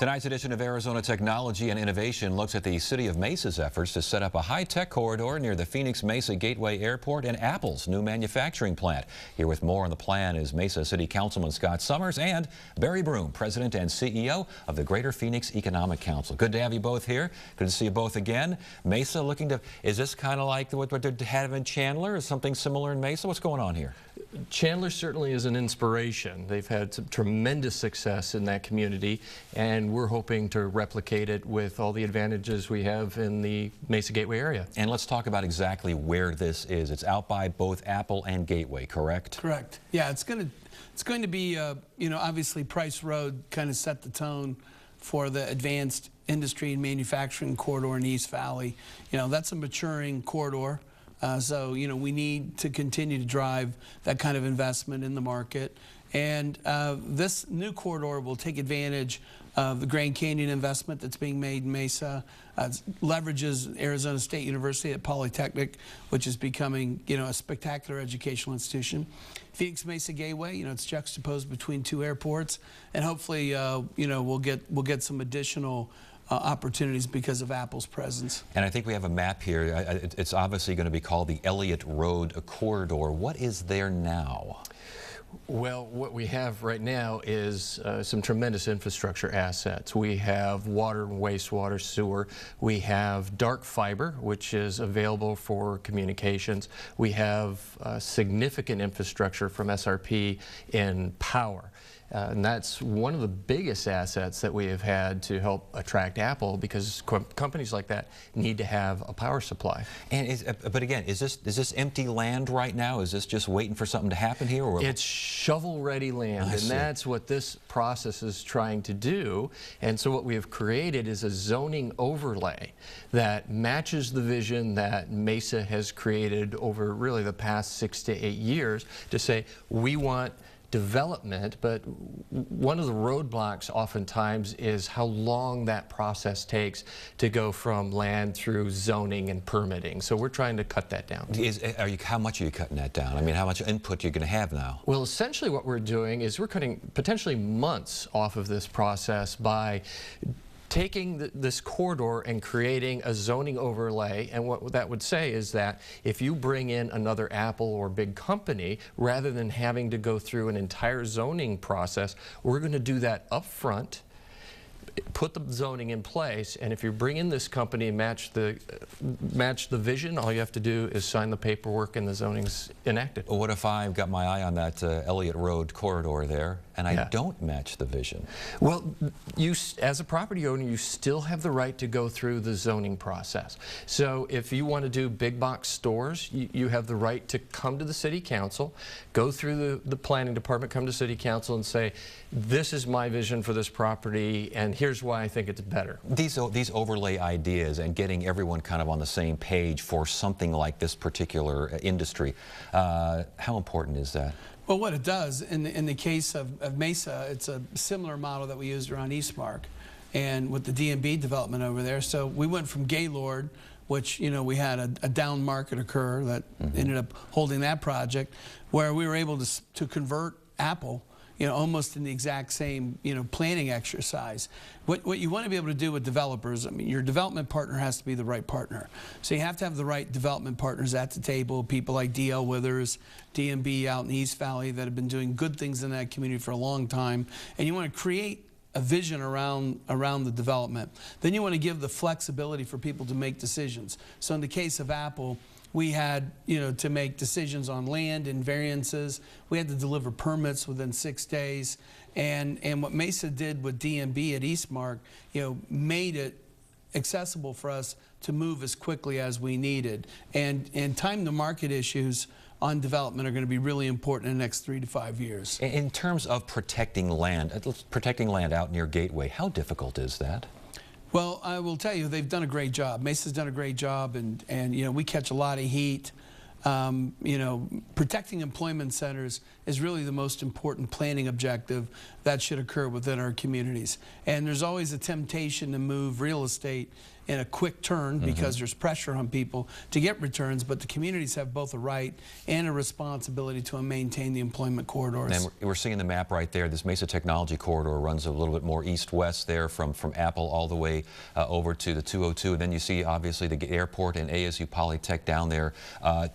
Tonight's edition of Arizona Technology and Innovation looks at the City of Mesa's efforts to set up a high-tech corridor near the Phoenix Mesa Gateway Airport and Apple's new manufacturing plant. Here with more on the plan is Mesa City Councilman Scott Somers and Barry Broom, President and CEO of the Greater Phoenix Economic Council. Good to have you both here. Good to see you both again. Mesa looking to, is this kind of like what they have in Chandler? Is something similar in Mesa? What's going on here? Chandler certainly is an inspiration. They've had some tremendous success in that community, and we're hoping to replicate it with all the advantages we have in the Mesa Gateway area. And let's talk about exactly where this is. It's out by both Apple and Gateway, correct? Correct. Yeah, it's going to be, obviously Price Road kind of set the tone for the advanced industry and manufacturing corridor in East Valley. That's a maturing corridor. So, we need to continue to drive that kind of investment in the market. And this new corridor will take advantage of the Grand Canyon investment that's being made in Mesa. Leverages Arizona State University at Polytechnic, which is becoming, a spectacular educational institution. Phoenix Mesa Gateway, it's juxtaposed between two airports. And hopefully, we'll get some additional opportunities because of Apple's presence. And I think we have a map here. It's obviously going to be called the Elliott Road Corridor. What is there now? Well, what we have right now is some tremendous infrastructure assets. We have water and wastewater, sewer. We have dark fiber, which is available for communications. We have significant infrastructure from SRP in power. And that's one of the biggest assets that we have had to help attract Apple, because companies like that need to have a power supply. And but again, is this empty land right now? Is this just waiting for something to happen here? Or? It's shovel-ready land, and that's what this process is trying to do. And so what we have created is a zoning overlay that matches the vision that Mesa has created over really the past 6 to 8 years to say we want development, but one of the roadblocks oftentimes is how long that process takes to go from land through zoning and permitting. So we're trying to cut that down. How much are you cutting that down? I mean, how much input are you going to have now? Well, essentially what we're doing is we're cutting potentially months off of this process by taking this corridor and creating a zoning overlay. And what that would say is that if you bring in another Apple or big company, rather than having to go through an entire zoning process, we're going to do that up front, put the zoning in place, and if you bring in this company and match the vision, all you have to do is sign the paperwork and the zoning's enacted. Well, what if I've got my eye on that Elliott Road corridor there and I don't match the vision? Well, you, as a property owner, you still have the right to go through the zoning process. So if you want to do big box stores, you have the right to come to the city council, go through the planning department, come to city council and say, this is my vision for this property and here's why I think it's better. These overlay ideas and getting everyone kind of on the same page for something like this particular industry, how important is that? Well, what it does, in the case of Mesa, it's a similar model that we used around Eastmark and with the D&B development over there. So we went from Gaylord, which, we had a down market occur that ended up holding that project, where we were able to convert Apple almost in the exact same, planning exercise. What you want to be able to do with developers, I mean, your development partner has to be the right partner. So you have to have the right development partners at the table, people like D.L. Withers, D&B out in the East Valley that have been doing good things in that community for a long time. And you want to create a vision around the development. Then you want to give the flexibility for people to make decisions. So in the case of Apple, we had, to make decisions on land and variances. We had to deliver permits within 6 days. And what Mesa did with D&B at Eastmark, made it accessible for us to move as quickly as we needed. And time to market issues on development are going to be really important in the next 3 to 5 years. In terms of protecting land out near Gateway, how difficult is that? Well, I will tell you, they've done a great job. Mesa's done a great job, and we catch a lot of heat. Protecting employment centers is really the most important planning objective that should occur within our communities. And there's always a temptation to move real estate in a quick turn because there's pressure on people to get returns, but the communities have both a right and a responsibility to maintain the employment corridors. And we're seeing the map right there. This Mesa Technology Corridor runs a little bit more east-west there from Apple all the way over to the 202. And then you see obviously the airport and ASU Polytech down there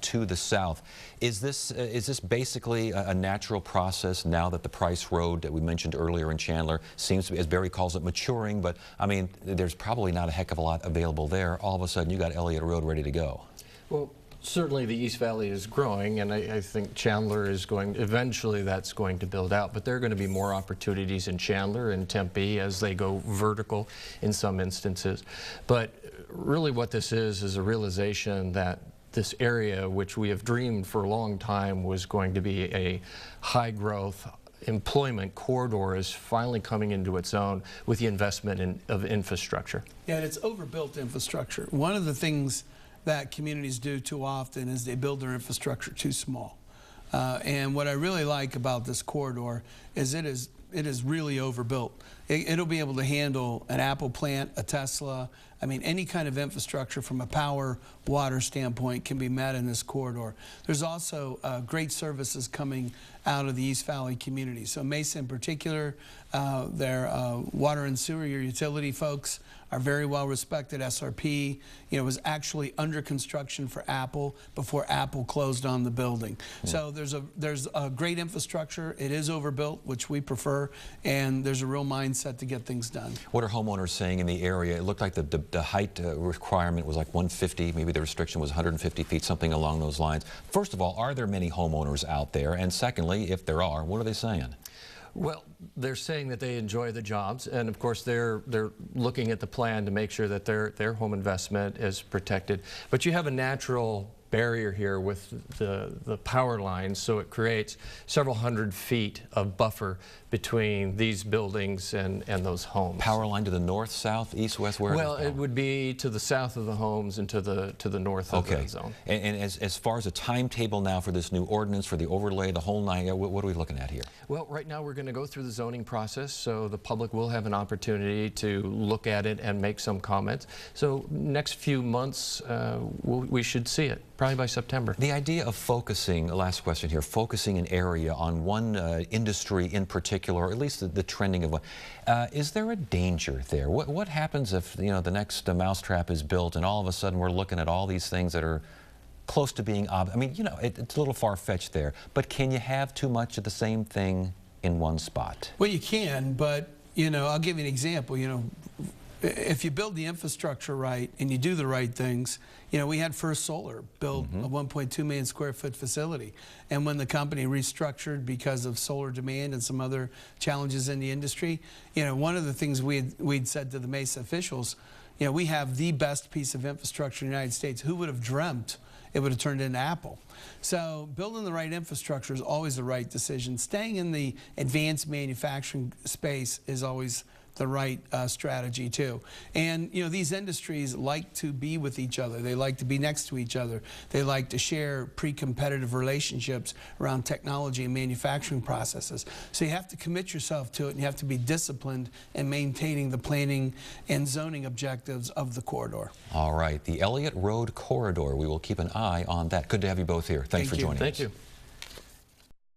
to the south. Is this basically a natural process now that the Price Road that we mentioned earlier in Chandler seems to be, as Barry calls it, maturing? But I mean, there's probably not a heck of a lot available there. All of a sudden, you got Elliott Road ready to go. Well, certainly the East Valley is growing, and I think Chandler is going, eventually that's going to build out, but there are going to be more opportunities in Chandler and Tempe as they go vertical in some instances. But really what this is a realization that this area, which we have dreamed for a long time was going to be a high growth employment corridor, is finally coming into its own with the investment of infrastructure. Yeah, and it's overbuilt infrastructure. One of the things that communities do too often is they build their infrastructure too small. And what I really like about this corridor is it is really overbuilt. It'll be able to handle an Apple plant, a Tesla. I mean, any kind of infrastructure from a power, water standpoint can be met in this corridor. There's also great services coming out of the East Valley community. So Mesa in particular, their water and sewer, your utility folks are very well respected. SRP, was actually under construction for Apple before Apple closed on the building. So there's a great infrastructure. It is overbuilt, which we prefer, and there's a real mindset to get things done. What are homeowners saying in the area? It looked like the height requirement was like 150, maybe the restriction was 150 feet, something along those lines. First of all, are there many homeowners out there? And secondly, if there are, what are they saying? Well, they're saying that they enjoy the jobs, and of course they're looking at the plan to make sure that their home investment is protected. But you have a natural barrier here with the power lines, so it creates several hundred feet of buffer between these buildings and those homes. Power line to the north, south, east, west, where? Well, it would be to the south of the homes and to the north of the zone. And as far as a timetable now for this new ordinance, for the overlay, the whole nine, what are we looking at here? Well, right now we're going to go through the zoning process, so the public will have an opportunity to look at it and make some comments. So next few months, we should see it, probably by September. The idea of focusing, last question here, focusing an area on one industry in particular, or at least the trending of one, is there a danger there? What happens if the next mousetrap is built and all of a sudden we're looking at all these things that are close to being obvious? I mean, it's a little far-fetched there, but can you have too much of the same thing in one spot? Well, you can, but I'll give you an example. If you build the infrastructure right and you do the right things, we had First Solar build a 1.2 million square foot facility. And when the company restructured because of solar demand and some other challenges in the industry, one of the things we'd said to the Mesa officials, we have the best piece of infrastructure in the United States. Who would have dreamt it would have turned into Apple? So building the right infrastructure is always the right decision. Staying in the advanced manufacturing space is always the right strategy too. And these industries like to be with each other. They like to be next to each other. They like to share pre-competitive relationships around technology and manufacturing processes. So you have to commit yourself to it, and you have to be disciplined in maintaining the planning and zoning objectives of the corridor. All right, the Elliott Road Corridor. We will keep an eye on that. Good to have you both here. Thanks for joining us. Thank you.